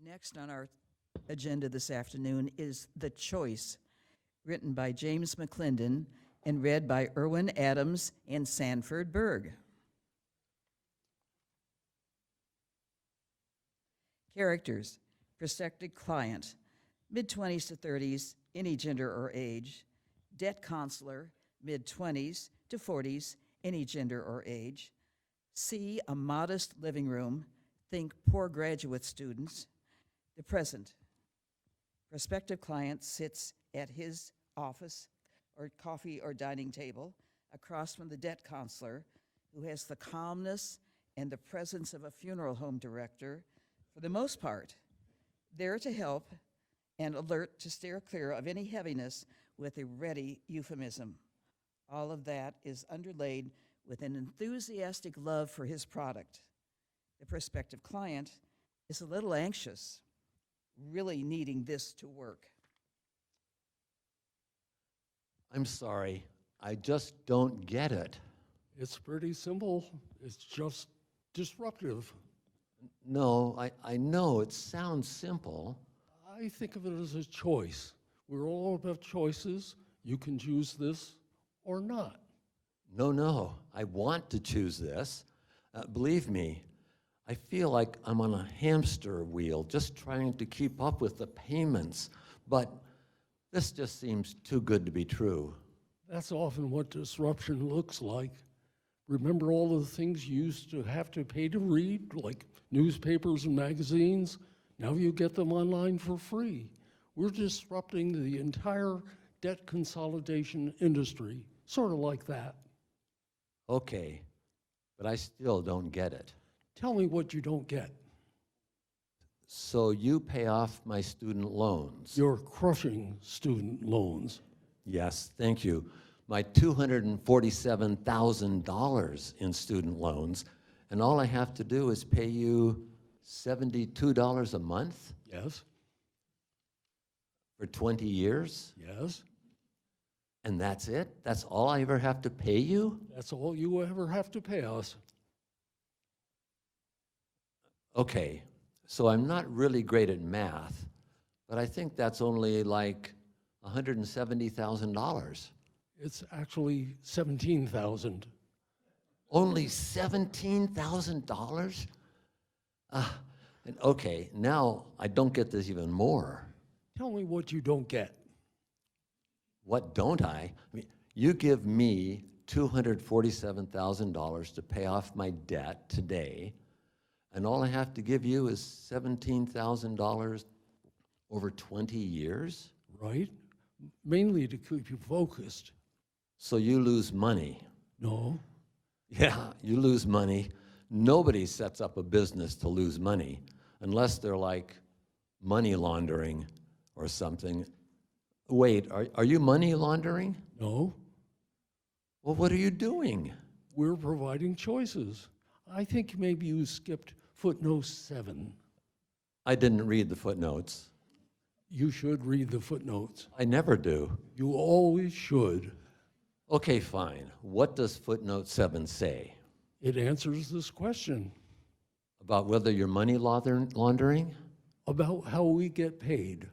Next on our agenda this afternoon is The Choice, written by James McClendon and read by Erwin Adams and Sanford Berg. Characters: prospective client, mid-20s to 30s, any gender or age; debt counselor, mid-20s to 40s, any gender or age; C, a modest living room, think poor graduate students; the present: prospective client sits at his office or coffee or dining table across from the debt counselor, who has the calmness and the presence of a funeral home director, for the most part, there to help and alert to steer clear of any heaviness with a ready euphemism. All of that is underlaid with an enthusiastic love for his product. The prospective client is a little anxious, really needing this to work. I'm sorry, I just don't get it. It's pretty simple. It's just disruptive. No, I know it sounds simple. I think of it as a choice. We're all about choices. You can choose this or not. No, I want to choose this. Believe me, I feel like I'm on a hamster wheel just trying to keep up with the payments, but this just seems too good to be true. That's often what disruption looks like. Remember all the things you used to have to pay to read, like newspapers and magazines? Now you get them online for free. We're disrupting the entire debt consolidation industry, sort of like that. Okay, but I still don't get it. Tell me what you don't get. So you pay off my student loans? You're crushing student loans. Yes, thank you. My $247,000 in student loans, and all I have to do is pay you $72 a month Yes, for 20 years? yes. And that's it? That's all I ever have to pay you? That's all you ever have to pay us. Okay, so I'm not really great at math, but I think that's only like $170,000. It's actually 17,000. Only $17,000? And okay, now I don't get this even more. Tell me what you don't get. What don't I? I mean, you give me $247,000 to pay off my debt today, and all I have to give you is $17,000 over 20 years? Right? Mainly to keep you focused. So you lose money. No. Yeah, you lose money. Nobody sets up a business to lose money unless they're like money laundering or something. Wait, are you money laundering? No. Well, what are you doing? We're providing choices. I think maybe you skipped footnote 7. I didn't read the footnotes. You should read the footnotes. I never do. You always should. Okay, fine. What does footnote 7 say? It answers this question About whether you're money laundering? about how we get paid.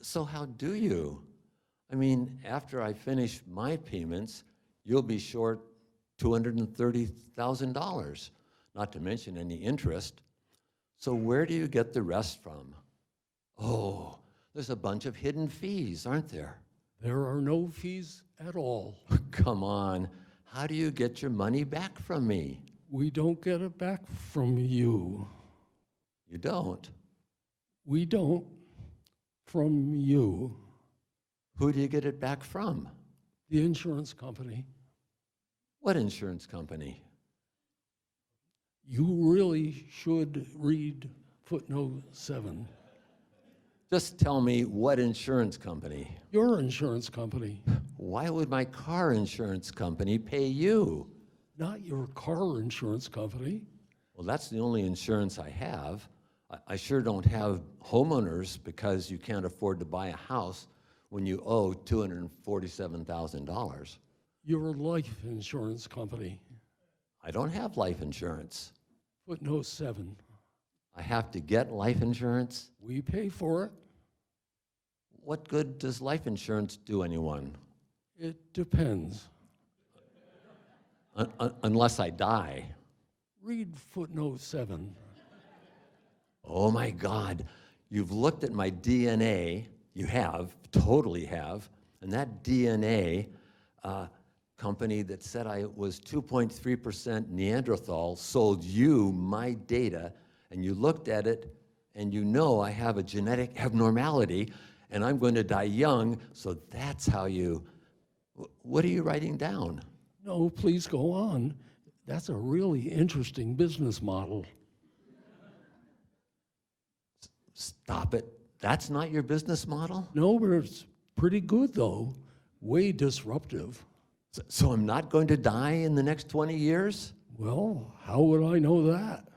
So how do you? I mean, after I finish my payments, you'll be short $230,000, not to mention any interest. So where do you get the rest from? Oh, there's a bunch of hidden fees, aren't there? There are no fees at all. Come on, how do you get your money back from me? We don't get it back from you. You don't. We don't from you. Who do you get it back from? The insurance company. What insurance company? You really should read footnote 7. Just tell me what insurance company. Your insurance company, Why would my car insurance company pay you? not your car insurance company. Well, that's the only insurance I have. I sure don't have homeowners because you can't afford to buy a house when you owe $247,000. Your life insurance company. I don't have life insurance. Footnote 7. I have to get life insurance? We pay for it. What good does life insurance do anyone? It depends. Unless I die. Read footnote 7. Oh my God, you've looked at my DNA, you have, totally have, and that DNA company that said I was 2.3% Neanderthal sold you my data, and you looked at it, and you know I have a genetic abnormality, and I'm going to die young, so that's how you, what are you writing down? No, please go on. That's a really interesting business model. Stop it. That's not your business model? No, but it's pretty good, though. Way disruptive. So I'm not going to die in the next 20 years? Well, how would I know that?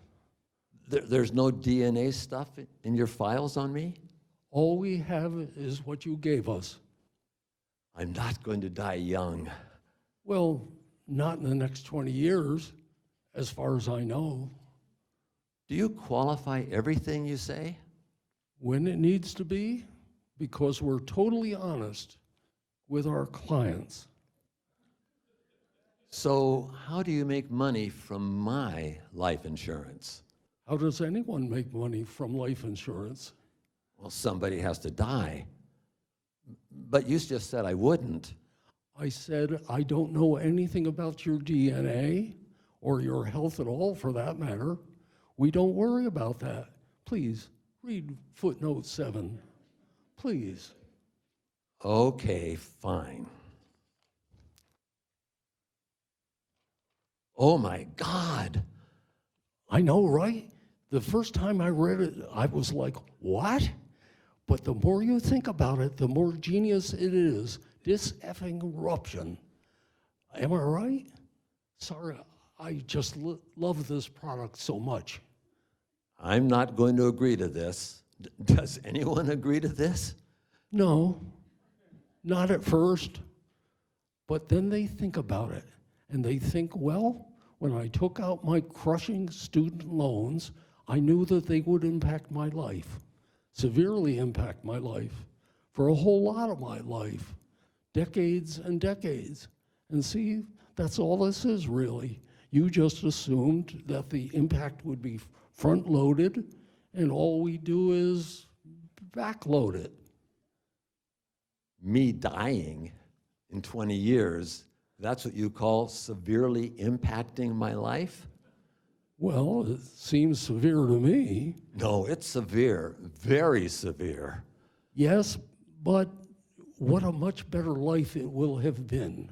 There's no DNA stuff in your files on me? All we have is what you gave us. I'm not going to die young. Well, not in the next 20 years, as far as I know. Do you qualify everything you say? When it needs to be, because we're totally honest with our clients. So how do you make money from my life insurance? How does anyone make money from life insurance? Well, somebody has to die. But you just said I wouldn't. I said, I don't know anything about your DNA or your health at all, for that matter. We don't worry about that. Please, read footnote 7. Please. Okay, fine. Oh my God. I know, right? The first time I read it, I was like, what? But the more you think about it, the more genius it is. This effing eruption. Am I right? Sorry, I just love this product so much. I'm not going to agree to this. Does anyone agree to this? No, not at first. But then they think about it, and they think, well, when I took out my crushing student loans, I knew that they would impact my life, severely impact my life, for a whole lot of my life, decades and decades. And see, that's all this is really. You just assumed that the impact would be front-loaded, and all we do is backload it. Me dying in 20 years, that's what you call severely impacting my life? Well, it seems severe to me. No, it's severe, very severe. Yes, but what a much better life it will have been.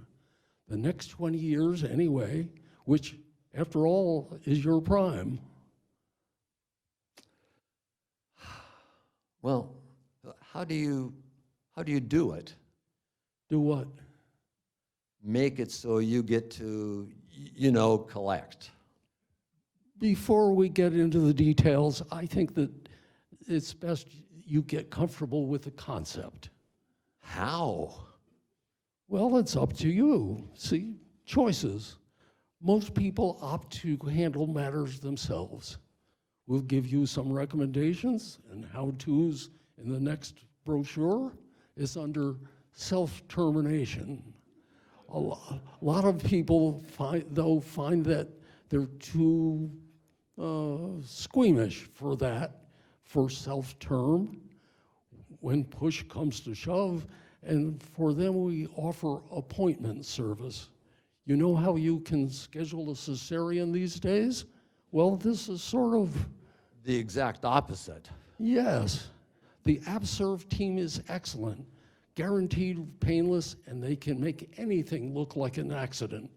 The next 20 years anyway, which, after all, is your prime. Well, how do you do it? Do what? Make it so you get to, collect. Before we get into the details, I think that it's best you get comfortable with the concept. How? Well, it's up to you. See, choices. Most people opt to handle matters themselves. We'll give you some recommendations and how-tos in the next brochure. It's under self-termination. A lot of people find that they're too squeamish for that, for self-term, when push comes to shove, and for them we offer appointment service. You know how you can schedule a cesarean these days? Well, this is sort of... The exact opposite. Yes. The AppServe team is excellent, guaranteed painless, and they can make anything look like an accident.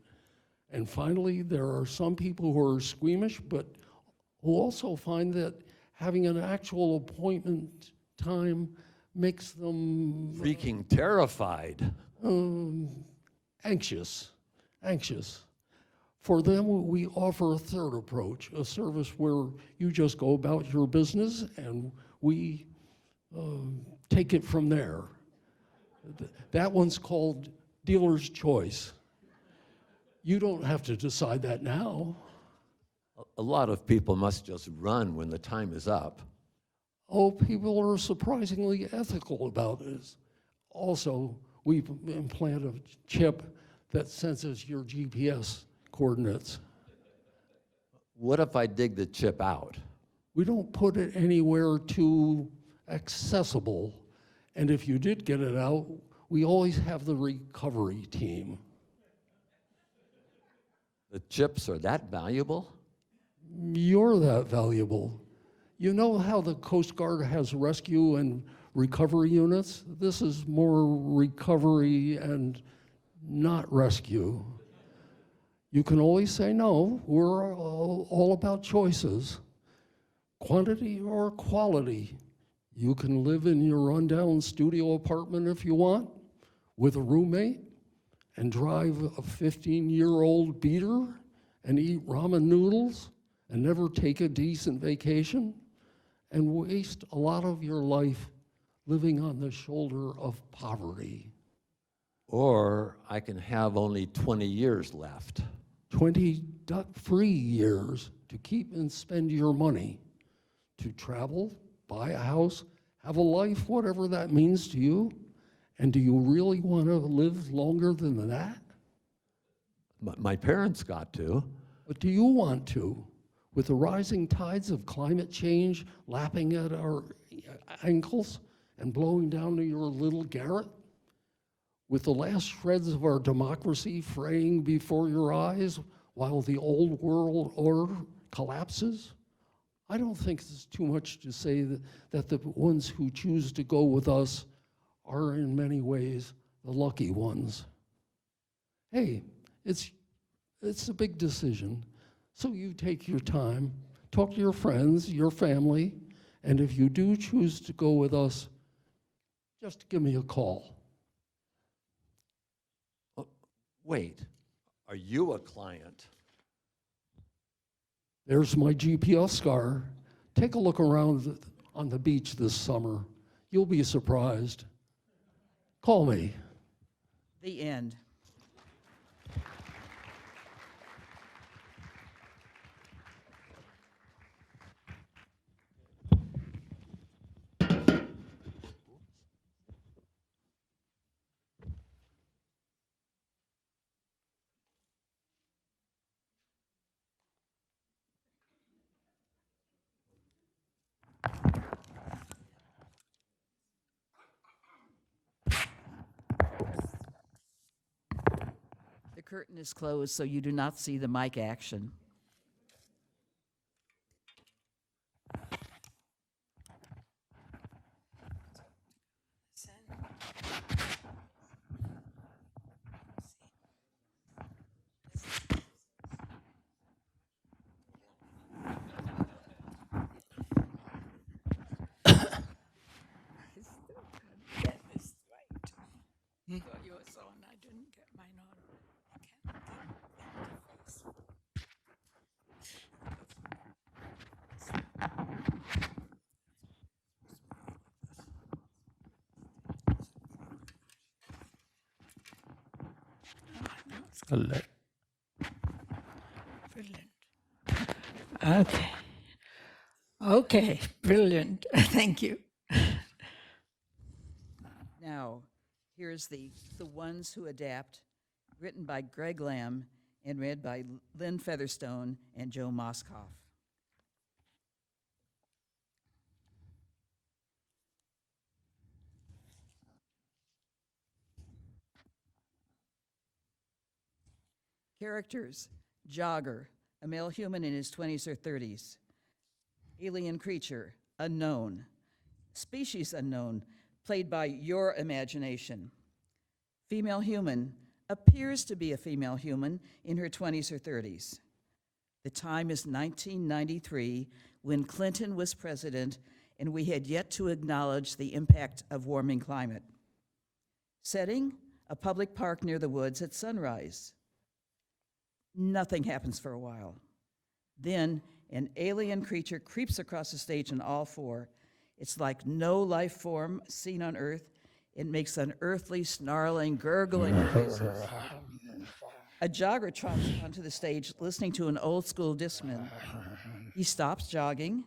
And finally, there are some people who are squeamish, but who also find that having an actual appointment time makes them... Freaking terrified. Anxious. For them, we offer a third approach, a service where you just go about your business and we take it from there. That one's called dealer's choice. You don't have to decide that now. A lot of people must just run when the time is up. Oh, people are surprisingly ethical about this. Also, we implant a chip that senses your GPS coordinates. What if I dig the chip out? We don't put it anywhere too accessible. And if you did get it out, we always have the recovery team. The chips are that valuable? You're that valuable. You know how the Coast Guard has rescue and recovery units? This is more recovery and not rescue. You can always say no. We're all about choices. Quantity or quality. You can live in your rundown studio apartment if you want, with a roommate, and drive a 15-year-old beater, and eat ramen noodles, and never take a decent vacation, and waste a lot of your life living on the shoulder of poverty. Or I can have only 20 years left. 20 debt-free years to keep and spend your money, to travel, buy a house, have a life, whatever that means to you. And do you really want to live longer than that? My parents got to. But do you want to? With the rising tides of climate change lapping at our ankles and blowing down to your little garret? With the last shreds of our democracy fraying before your eyes while the old world order collapses? I don't think it's too much to say that the ones who choose to go with us are in many ways the lucky ones. Hey, it's a big decision. So you take your time, talk to your friends, your family, and if you do choose to go with us, just give me a call. Wait, are you a client? There's my GPS scar. Take a look around on the beach this summer. You'll be surprised. Call me. The end. The curtain is closed, so you do not see the mic action. Get this right. Got yours on, I didn't get mine on. Brilliant. Okay. Okay, brilliant. Thank you. Now, here's the Ones Who Adapt, written by Greg Lamb and read by Lynn Featherstone and Joe Moskoff. Characters: Jogger, a male human in his 20s or 30s. Alien creature, unknown. Species unknown, played by your imagination. Female human, appears to be a female human in her 20s or 30s. The time is 1993, when Clinton was president, and we had yet to acknowledge the impact of warming climate. Setting: a public park near the woods at sunrise. Nothing happens for a while. Then an alien creature creeps across the stage on all four. It's like no life form seen on Earth. It makes unearthly, snarling, gurgling noises. A jogger trots onto the stage listening to an old school discman. He stops jogging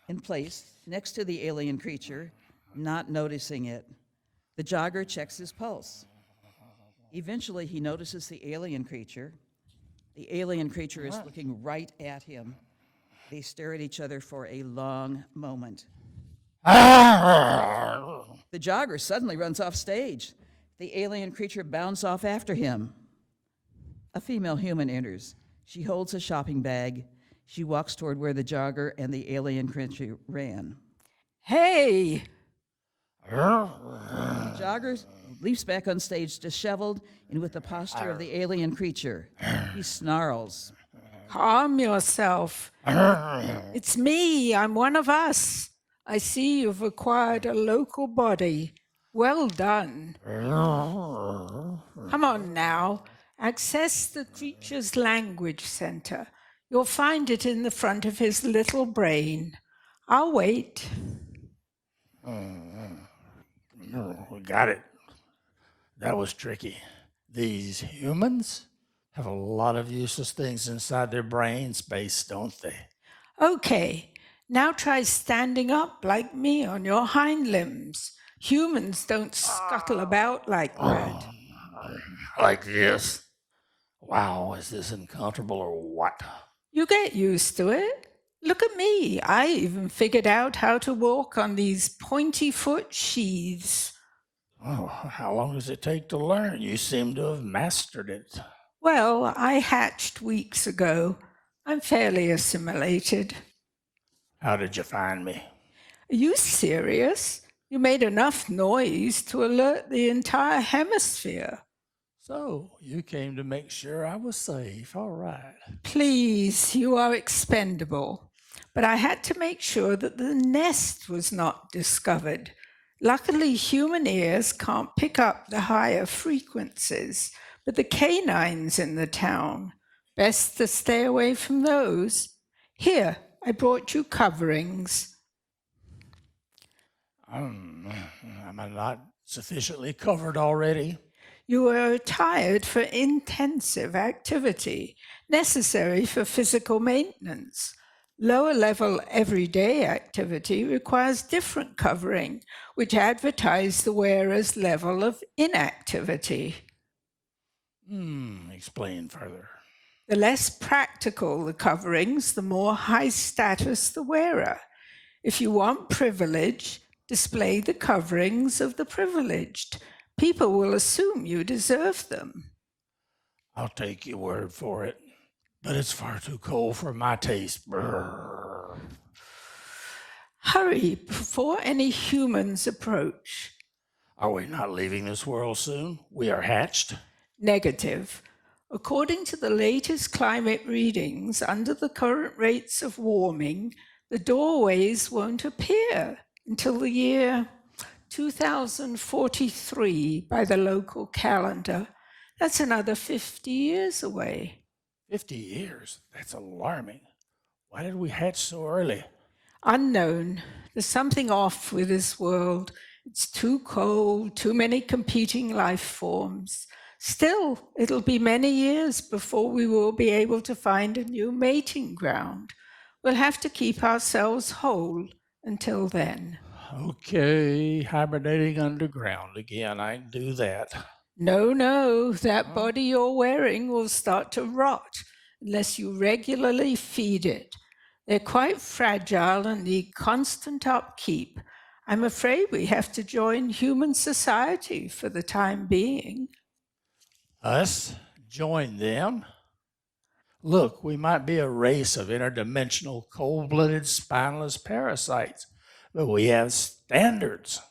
in place next to the alien creature, not noticing it. The jogger checks his pulse. Eventually, he notices the alien creature. The alien creature is looking right at him. They stare at each other for a long moment. The jogger suddenly runs off stage. The alien creature bounds off after him. A female human enters. She holds a shopping bag. She walks toward where the jogger and the alien creature ran. Hey, The jogger leaps back on stage, disheveled and with the posture of the alien creature. He snarls. calm yourself. It's me. I'm one of us. I see you've acquired a local body. Well done. Come on now. Access the creature's language center. You'll find it in the front of his little brain. I'll wait. We got it. That was tricky. These humans have a lot of useless things inside their brain space, don't they? Okay, now try standing up like me on your hind limbs. Humans don't scuttle about like that. Like this. Wow, is this uncomfortable or what? You get used to it. Look at me. I even figured out how to walk on these pointy foot sheaths. Oh, how long does it take to learn? You seem to have mastered it. Well, I hatched weeks ago. I'm fairly assimilated. How did you find me? Are you serious? You made enough noise to alert the entire hemisphere. So, you came to make sure I was safe. All right. Please, you are expendable. But I had to make sure that the nest was not discovered. Luckily, human ears can't pick up the higher frequencies, but the canines in the town, best to stay away from those. Here, I brought you coverings. Am I not sufficiently covered already? You are attired for intensive activity, necessary for physical maintenance. Lower level everyday activity requires different covering, which advertise the wearer's level of inactivity. Explain further. The less practical the coverings, the more high status the wearer. If you want privilege, display the coverings of the privileged. People will assume you deserve them. I'll take your word for it, but it's far too cold for my taste. Brrr. Hurry before any humans approach. Are we not leaving this world soon? We are hatched? Negative. According to the latest climate readings, under the current rates of warming, the doorways won't appear until the year 2043 by the local calendar. That's another 50 years away. 50 years? That's alarming. Why did we hatch so early? Unknown. There's something off with this world. It's too cold, too many competing life forms. Still, it'll be many years before we will be able to find a new mating ground. We'll have to keep ourselves whole until then. Okay, hibernating underground again. I can do that. No, that body you're wearing will start to rot unless you regularly feed it. They're quite fragile and need constant upkeep. I'm afraid we have to join human society for the time being. Us? Join them? Look, we might be a race of interdimensional, cold-blooded, spineless parasites, but we have standards.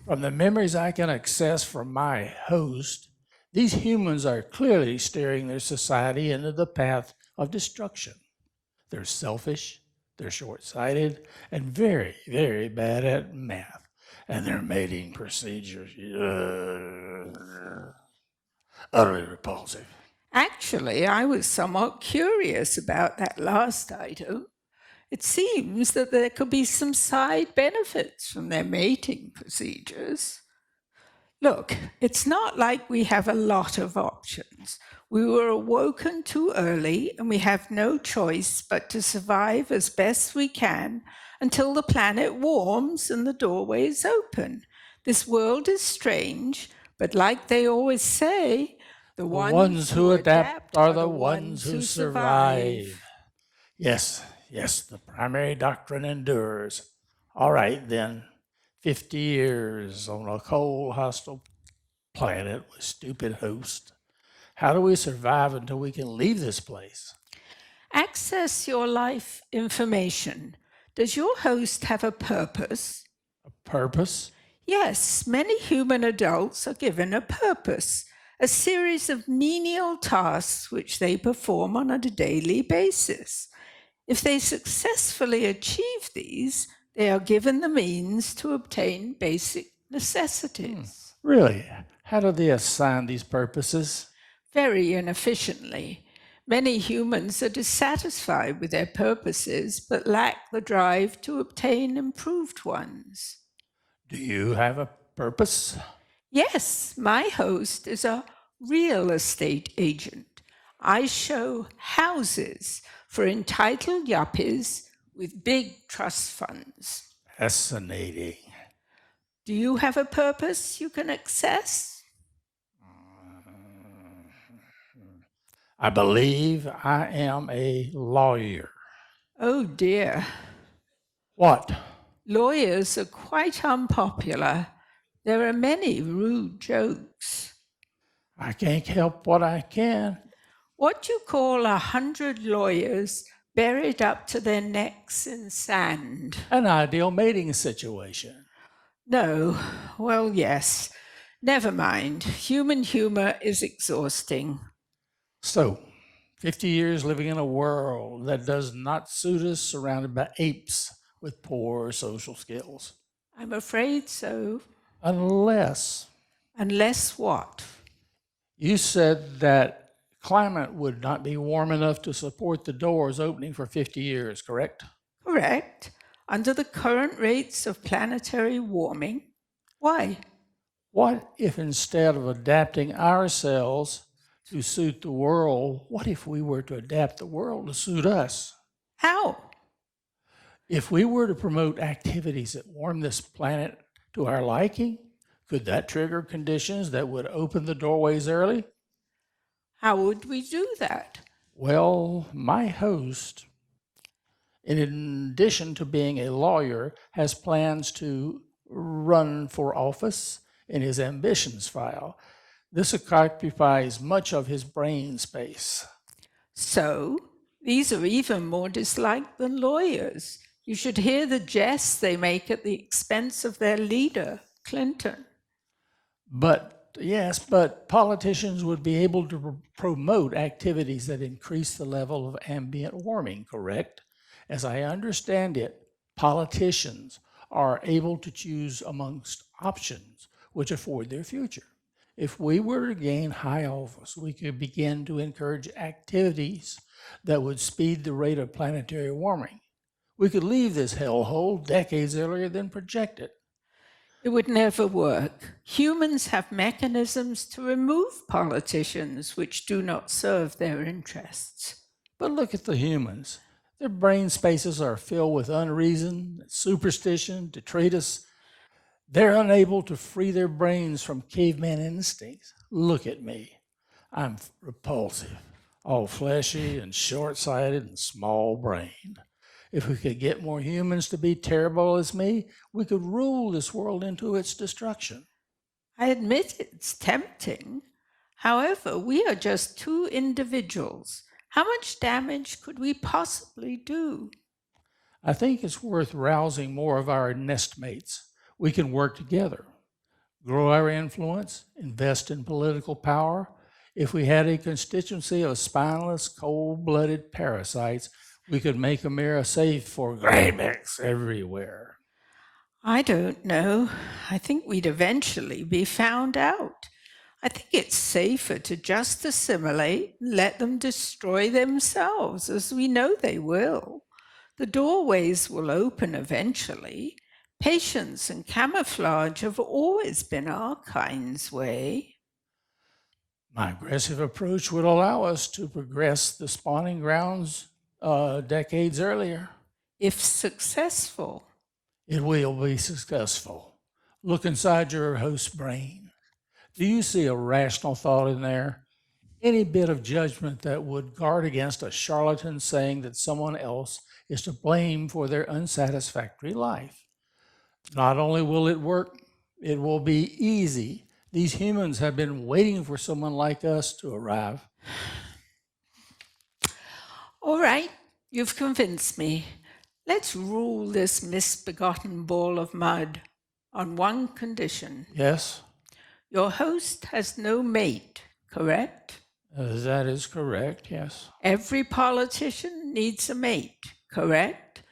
From the memories I can access from my host, these humans are clearly steering their society into the path of destruction. They're selfish, they're short-sighted, and very, very bad at math. And their mating procedures, utterly repulsive. Actually, I was somewhat curious about that last item. It seems that there could be some side benefits from their mating procedures. Look, it's not like we have a lot of options. We were awoken too early and we have no choice but to survive as best we can until the planet warms and the doorways open. This world is strange, but like they always say, the The ones who adapt are the ones who survive. Yes, yes, the primary doctrine endures. All right, then. 50 years on a cold, hostile planet with stupid hosts. How do we survive until we can leave this place? Access your life information. Does your host have a purpose? A purpose? Yes, many human adults are given a purpose, a series of menial tasks which they perform on a daily basis. If they successfully achieve these, they are given the means to obtain basic necessities. Really? How do they assign these purposes? Very inefficiently. Many humans are dissatisfied with their purposes but lack the drive to obtain improved ones. Do you have a purpose? Yes, my host is a real estate agent. I show houses for entitled yuppies with big trust funds. Fascinating. Do you have a purpose you can access? I believe I am a lawyer. Oh dear. What? Lawyers are quite unpopular. There are many rude jokes. I can't help what I can. What do you call 100 lawyers buried up to their necks in sand? An ideal mating situation. No, well, yes. Never mind. Human humor is exhausting. So, 50 years living in a world that does not suit us, surrounded by apes with poor social skills. I'm afraid so. Unless Unless what? you said that climate would not be warm enough to support the doors opening for 50 years, correct? Correct. Under the current rates of planetary warming. Why? What if instead of adapting ourselves to suit the world, what if we were to adapt the world to suit us? How? If we were to promote activities that warm this planet to our liking, could that trigger conditions that would open the doorways early? How would we do that? Well, my host, in addition to being a lawyer, has plans to run for office in his ambitions file. This occupies much of his brain space. So, these are even more disliked than lawyers. You should hear the jests they make at the expense of their leader, Clinton. But politicians would be able to promote activities that increase the level of ambient warming, correct? As I understand it, politicians are able to choose amongst options which afford their future. If we were to gain high office, we could begin to encourage activities that would speed the rate of planetary warming. We could leave this hellhole decades earlier than projected. It would never work. Humans have mechanisms to remove politicians which do not serve their interests. But look at the humans. Their brain spaces are filled with unreason, superstition, detritus. They're unable to free their brains from caveman instincts. Look at me. I'm repulsive, all fleshy and short-sighted and small-brained. If we could get more humans to be terrible as me, we could rule this world into its destruction. I admit it's tempting. However, we are just two individuals. How much damage could we possibly do? I think it's worth rousing more of our nestmates. We can work together, grow our influence, invest in political power. If we had a constituency of spineless, cold-blooded parasites, we could make America safe for greybacks everywhere. I don't know. I think we'd eventually be found out. I think it's safer to just assimilate and let them destroy themselves, as we know they will. The doorways will open eventually, Patience and camouflage have always been our kind's way. My aggressive approach would allow us to progress the spawning grounds decades earlier. If successful, It will be successful. Look inside your host's brain. Do you see a rational thought in there? Any bit of judgment that would guard against a charlatan saying that someone else is to blame for their unsatisfactory life? Not only will it work, it will be easy. These humans have been waiting for someone like us to arrive. all right, you've convinced me. Let's rule this misbegotten ball of mud on one condition. Yes, Your host has no mate, correct? that is correct, yes. Every politician needs a mate, correct?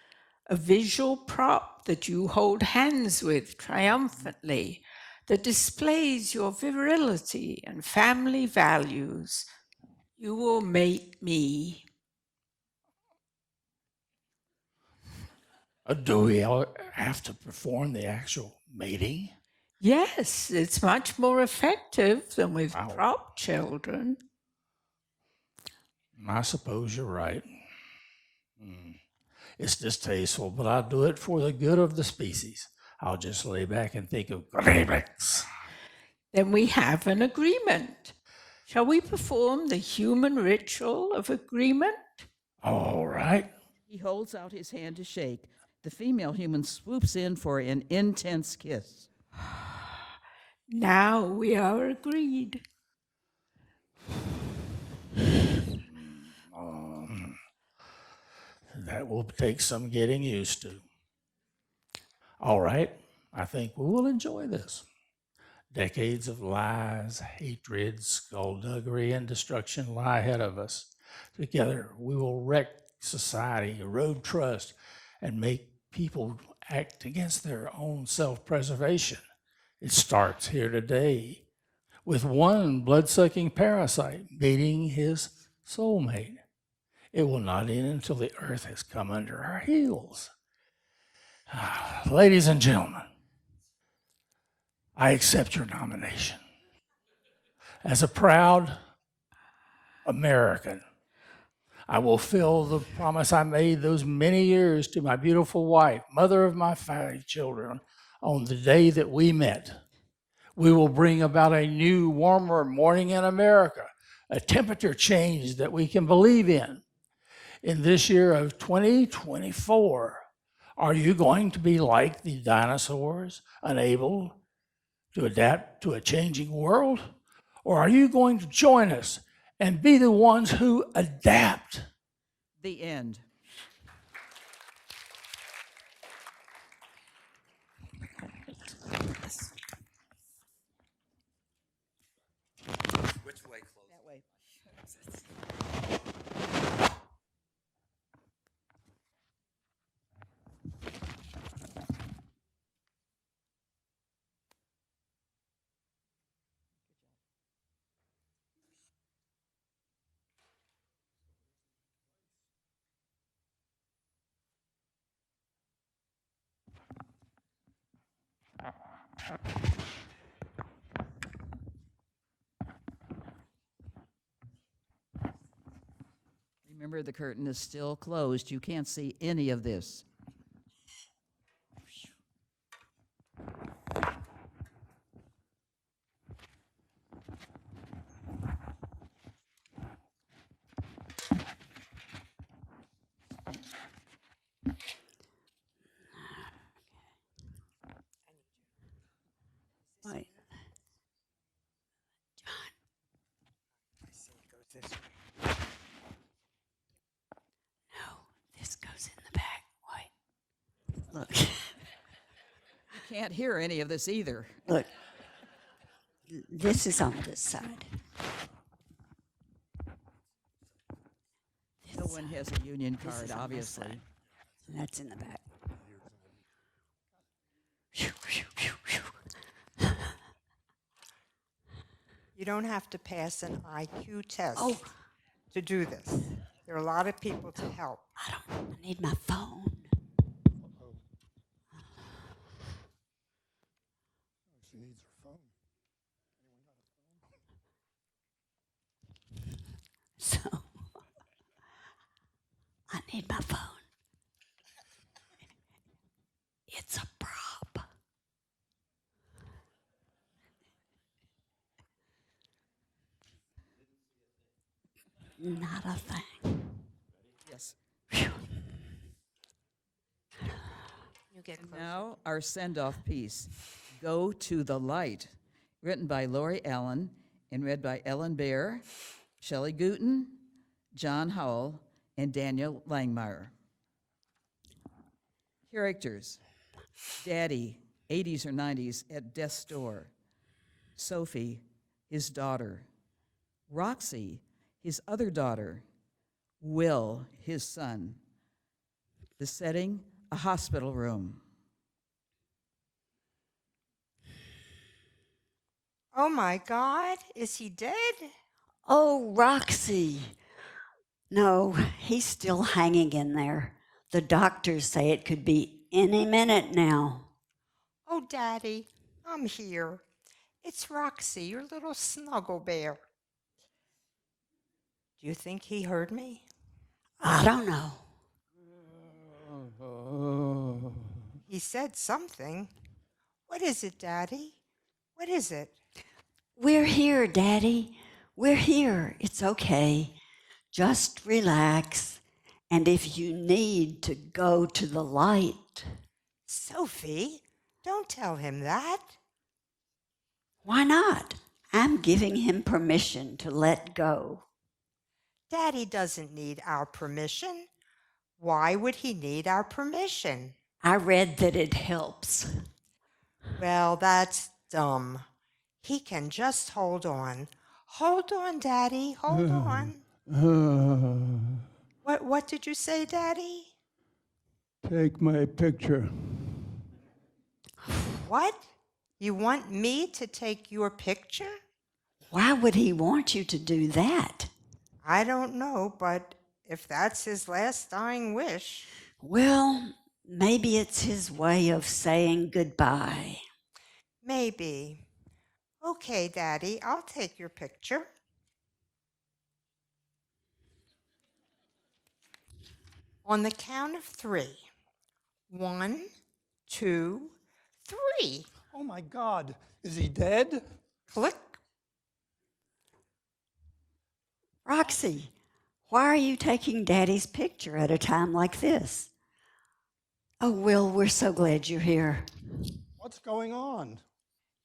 A visual prop that you hold hands with triumphantly, that displays your virility and family values. You will mate me. Do we have to perform the actual mating? Yes, it's much more effective than with Wow. prop children. I suppose you're right. It's distasteful, but I'll do it for the good of the species. I'll just lay back and think of agreements. Then we have an agreement. Shall we perform the human ritual of agreement? All right. He holds out his hand to shake. The female human swoops in for an intense kiss. Now we are agreed. That will take some getting used to. All right. I think we will enjoy this. Decades of lies, hatred, skullduggery, and destruction lie ahead of us. Together, we will wreck society, erode trust, and make people act against their own self-preservation. It starts here today with one blood-sucking parasite mating his soulmate. It will not end until the earth has come under our heels. Ladies and gentlemen, I accept your nomination. As a proud American, I will fulfill the promise I made those many years to my beautiful wife, mother of my 5 children, on the day that we met. We will bring about a new, warmer morning in America, a temperature change that we can believe in. In this year of 2024, are you going to be like the dinosaurs, unable to adapt to a changing world? Or are you going to join us and be the ones who adapt? The end. Which way close? That way. Remember, the curtain is still closed. You can't see any of this. Right. John. I say it goes this way. No, this goes in the back. Why? Look. You can't hear any of this either. Look. This is on this side. No one has a union This card, is on this obviously. side. And that's in the back. You don't have to pass an IQ test Oh. to do this. There are a lot of people to help. I need my phone. I need my phone. It's a prop. Not a thing. Yes. You get And closer. now our send-off piece, Go to the Light, written by Lori Allen and read by Ellen Baer, Shelley Gooten, John Howell, and Daniel Langmeyer. Characters: Daddy, 80s or 90s, at death's door. Sophie, his daughter. Roxy, his other daughter. Will, his son. The setting, a hospital room. Oh my God, is he dead? Oh, Roxy. No, he's still hanging in there. The doctors say it could be any minute now. Oh, Daddy, I'm here. It's Roxy, your little snuggle bear. Do you think he heard me? I don't know. He said something. What is it, Daddy? What is it? We're here, Daddy. We're here. It's okay. Just relax. And if you need to go to the light, Sophie, don't tell him that. why not? I'm giving him permission to let go. Daddy doesn't need our permission. Why would he need our permission? I read that it helps. Well, that's dumb. He can just hold on. Hold on, Daddy. Hold on. What did you say, Daddy? Take my picture. What? You want me to take your picture? Why would he want you to do that? I don't know, but if that's his last dying wish. Well, maybe it's his way of saying goodbye. Maybe. Okay, Daddy, I'll take your picture. On the count of 3. 1, 2, 3. Oh my God, is he dead? Click. Roxy, why are you taking Daddy's picture at a time like this? Oh, Will, we're so glad you're here. What's going on?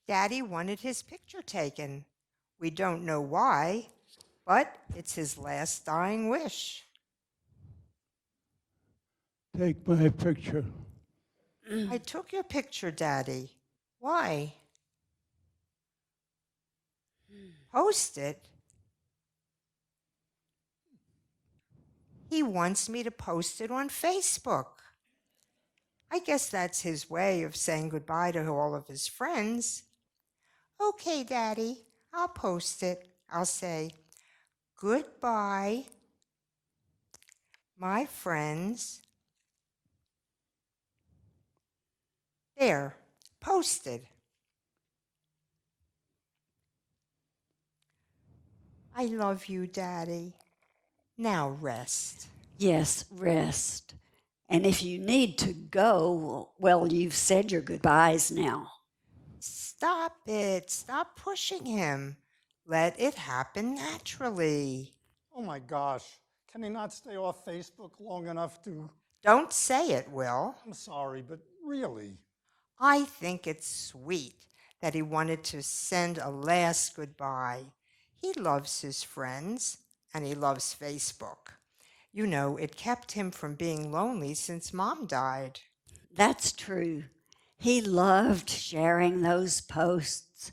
Daddy wanted his picture taken. We don't know why, but it's his last dying wish. Take my picture. I took your picture, Daddy. Why? Post it? He wants me to post it on Facebook. I guess that's his way of saying goodbye to all of his friends. Okay, Daddy, I'll post it. I'll say, goodbye, my friends. There, posted. I love you, Daddy. Now rest. Yes, rest. And if you need to go, well, you've said your goodbyes now. Stop it. Stop pushing him. Let it happen naturally. Oh my gosh, can he not stay off Facebook long enough to... Don't say it, Will. I'm sorry, but really. I think it's sweet that he wanted to send a last goodbye. He loves his friends, and he loves Facebook. You know, it kept him from being lonely since Mom died. That's true. He loved sharing those posts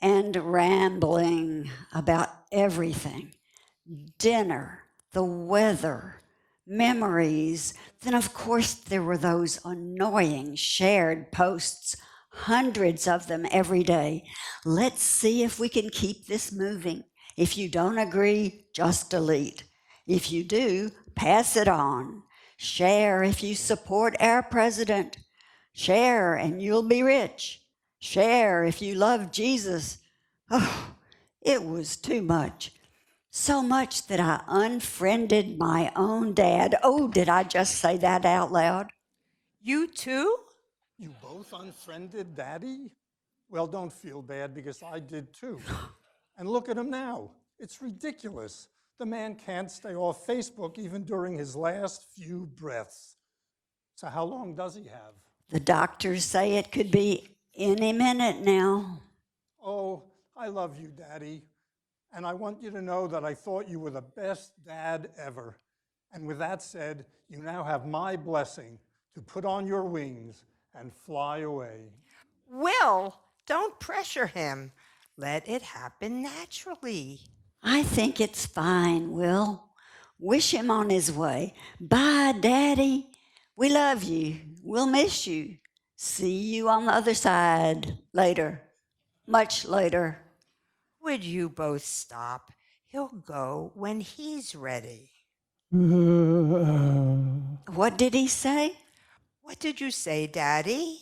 and rambling about everything. Dinner, the weather, memories. Then, of course, there were those annoying shared posts, hundreds of them every day. Let's see if we can keep this moving. If you don't agree, just delete. If you do, pass it on. Share if you support our president. Share and you'll be rich. Share if you love Jesus. Oh, it was too much. So much that I unfriended my own dad. Oh, did I just say that out loud? You too? You both unfriended Daddy? Well, don't feel bad because I did too. And look at him now. It's ridiculous. The man can't stay off Facebook even during his last few breaths. So how long does he have? The doctors say it could be any minute now. Oh, I love you, Daddy. And I want you to know that I thought you were the best dad ever. And with that said, you now have my blessing to put on your wings and fly away. Will, don't pressure him. Let it happen naturally. I think it's fine, Will. Wish him on his way. Bye, Daddy. We love you. We'll miss you. See you on the other side later. Much later. Would you both stop? He'll go when he's ready. What did he say? What did you say, Daddy?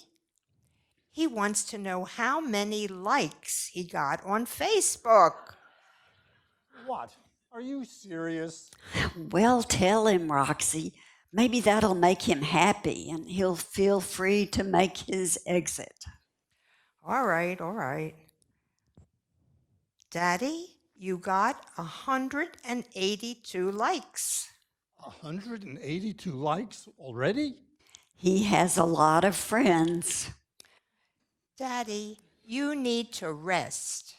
He wants to know how many likes he got on Facebook. What? Are you serious? Well, tell him, Roxy. Maybe that'll make him happy and he'll feel free to make his exit. All right, all right. Daddy, you got 182 likes. 182 likes already? He has a lot of friends. Daddy, you need to rest.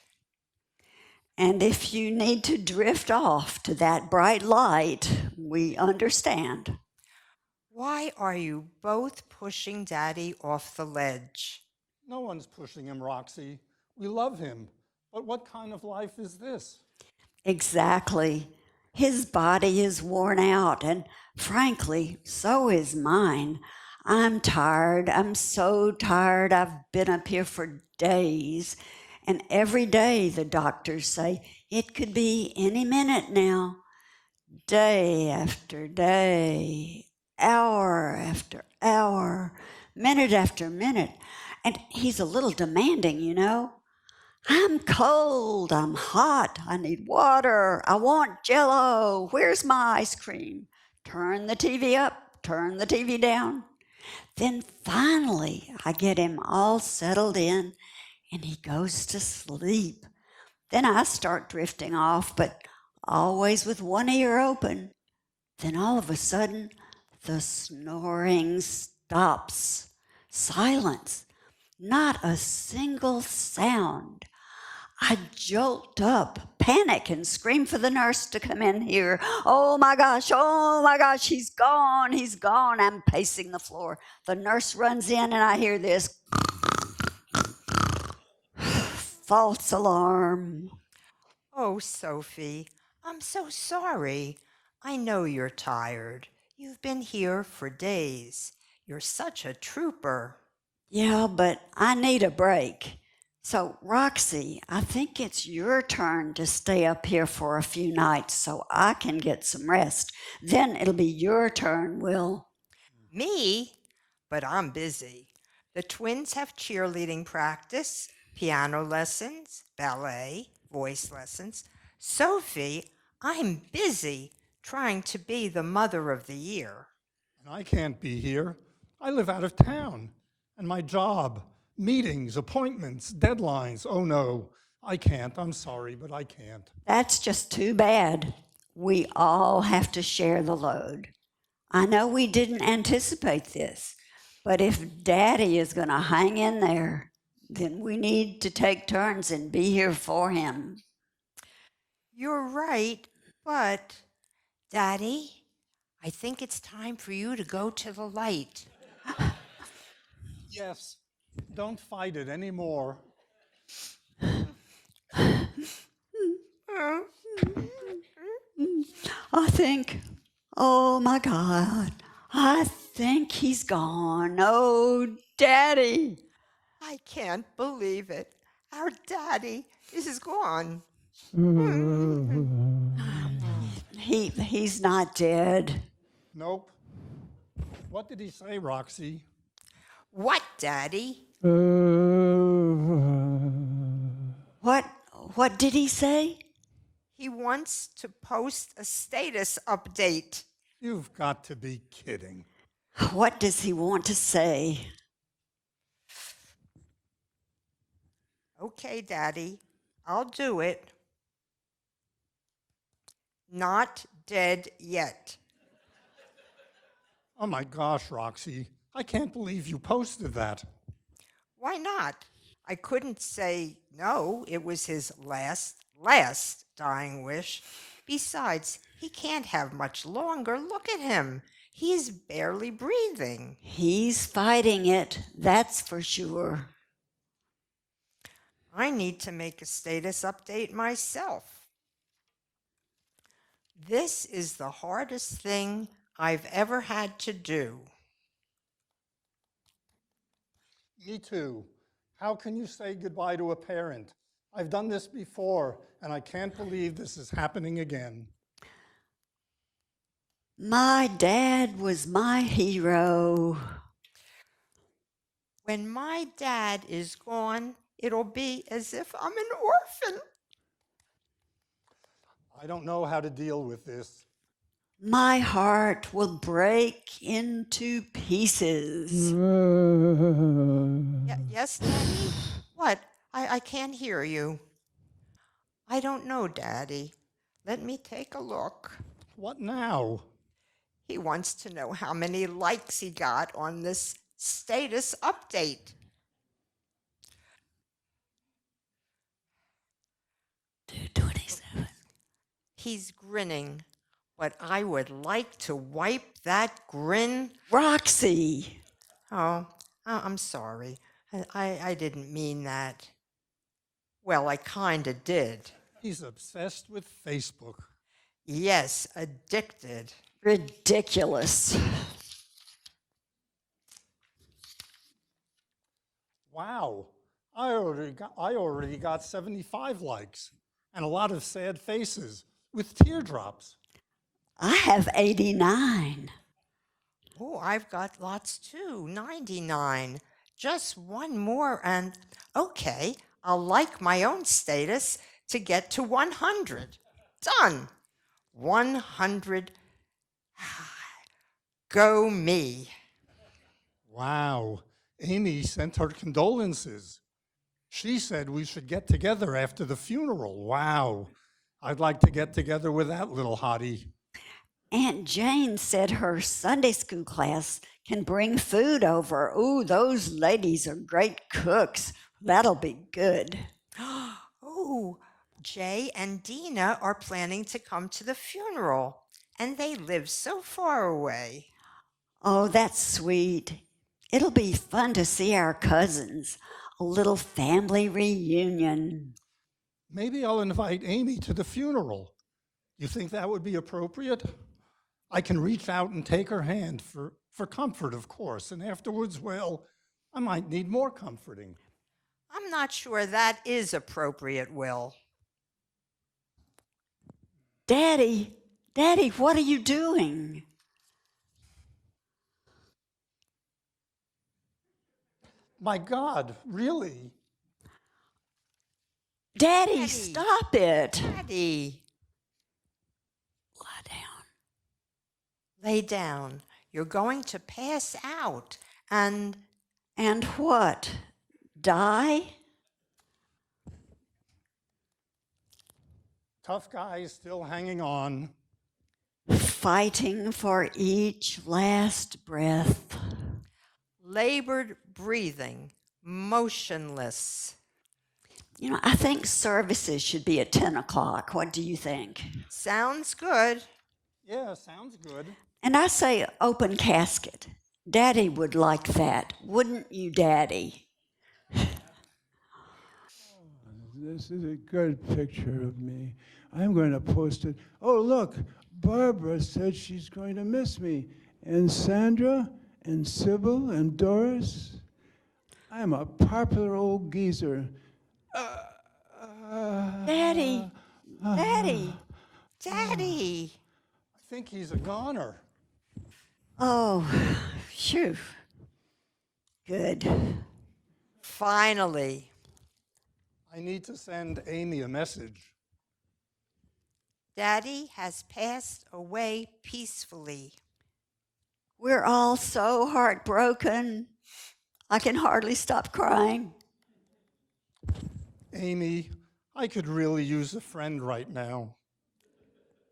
And if you need to drift off to that bright light, we understand. Why are you both pushing Daddy off the ledge? No one's pushing him, Roxy. We love him. But what kind of life is this? Exactly. His body is worn out, and frankly, so is mine. I'm tired. I'm so tired. I've been up here for days. And every day, the doctors say, it could be any minute now. Day after day, hour after hour, minute after minute. And he's a little demanding, you know. I'm cold, I'm hot, I need water, I want Jell-O, where's my ice cream? Turn the TV up, turn the TV down. Then finally, I get him all settled in and he goes to sleep. Then I start drifting off, but always with one ear open. Then all of a sudden, the snoring stops. Silence. Not a single sound. I jolt up, panic, and scream for the nurse to come in here. Oh my gosh, he's gone, he's gone. I'm pacing the floor. The nurse runs in and I hear this false alarm. Oh, Sophie, I'm so sorry. I know you're tired. You've been here for days. You're such a trooper. Yeah, but I need a break. So, Roxy, I think it's your turn to stay up here for a few nights so I can get some rest. Then it'll be your turn, Will. Me? But I'm busy. The twins have cheerleading practice, piano lessons, ballet, voice lessons. Sophie, I'm busy trying to be the mother of the year. And I can't be here. I live out of town. And my job, meetings, appointments, deadlines. Oh no, I can't. I'm sorry, but I can't. That's just too bad. We all have to share the load. I know we didn't anticipate this, but if Daddy is going to hang in there, then we need to take turns and be here for him. You're right, but Daddy, I think it's time for you to go to the light. Yes, don't fight it anymore. I think, oh my God, I think he's gone. Oh, Daddy. I can't believe it. Our Daddy is gone. He's not dead. Nope. What did he say, Roxy? What, Daddy? What did he say? He wants to post a status update. You've got to be kidding. What does he want to say? Okay, Daddy, I'll do it. Not dead yet. Oh my gosh, Roxy, I can't believe you posted that. Why not? I couldn't say no. It was his last dying wish. Besides, he can't have much longer. Look at him. He's barely breathing. He's fighting it, that's for sure. I need to make a status update myself. This is the hardest thing I've ever had to do. Me too. How can you say goodbye to a parent? I've done this before, and I can't believe this is happening again. My dad was my hero. When my dad is gone, it'll be as if I'm an orphan. I don't know how to deal with this. My heart will break into pieces. Yes, Daddy? What? I can't hear you. I don't know, Daddy. Let me take a look. What now? He wants to know how many likes he got on this status update. 227. He's grinning, but I would like to wipe that grin. Roxy, Oh, I'm sorry. I didn't mean that. Well, I kinda did. He's obsessed with Facebook. Yes, addicted. ridiculous. Wow, I already got 75 likes and a lot of sad faces with teardrops. I have 89. Oh, I've got lots too. 99. Just one more and okay, I'll like my own status to get to 100. Done. 100. Go me. Wow, Amy sent her condolences. She said we should get together after the funeral. Wow, I'd like to get together with that little hottie. Aunt Jane said her Sunday school class can bring food over. Ooh, those ladies are great cooks. That'll be good. Oh, Jay and Dina are planning to come to the funeral, and they live so far away. Oh, that's sweet. It'll be fun to see our cousins. A little family reunion. Maybe I'll invite Amy to the funeral. You think that would be appropriate? I can reach out and take her hand for comfort, of course, and afterwards, well, I might need more comforting. I'm not sure that is appropriate, Will. Daddy, what are you doing? My God, really? Daddy, stop it. Daddy, Lie down. lay down. You're going to pass out, and And what? Die? Tough guy still hanging on. Fighting for each last breath. labored breathing, motionless. You know, I think services should be at 10 o'clock. What do you think? Sounds good. Yeah, sounds good. And I say open casket. Daddy would like that, wouldn't you, Daddy? This is a good picture of me. I'm going to post it. Oh, look, Barbara said she's going to miss me. And Sandra, and Sybil, and Doris. I'm a popular old geezer. Daddy, Daddy. Daddy. I think he's a goner. Oh, phew. Good. Finally. I need to send Amy a message. Daddy has passed away peacefully. We're all so heartbroken. I can hardly stop crying. Amy, I could really use a friend right now.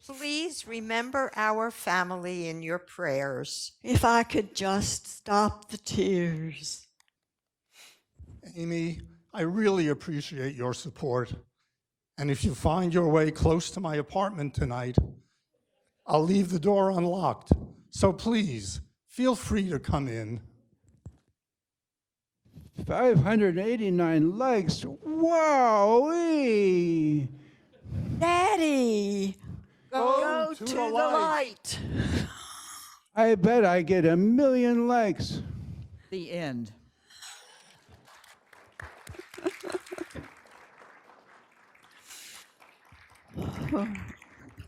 Please remember our family in your prayers. If I could just stop the tears. Amy, I really appreciate your support. And if you find your way close to my apartment tonight, I'll leave the door unlocked. So please, feel free to come in. 589 likes. Wow! Daddy, go to to the the light. I bet I get 1 million likes. The end.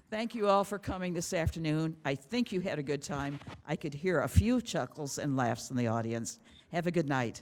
Thank you all for coming this afternoon. I think you had a good time. I could hear a few chuckles and laughs in the audience. Have a good night.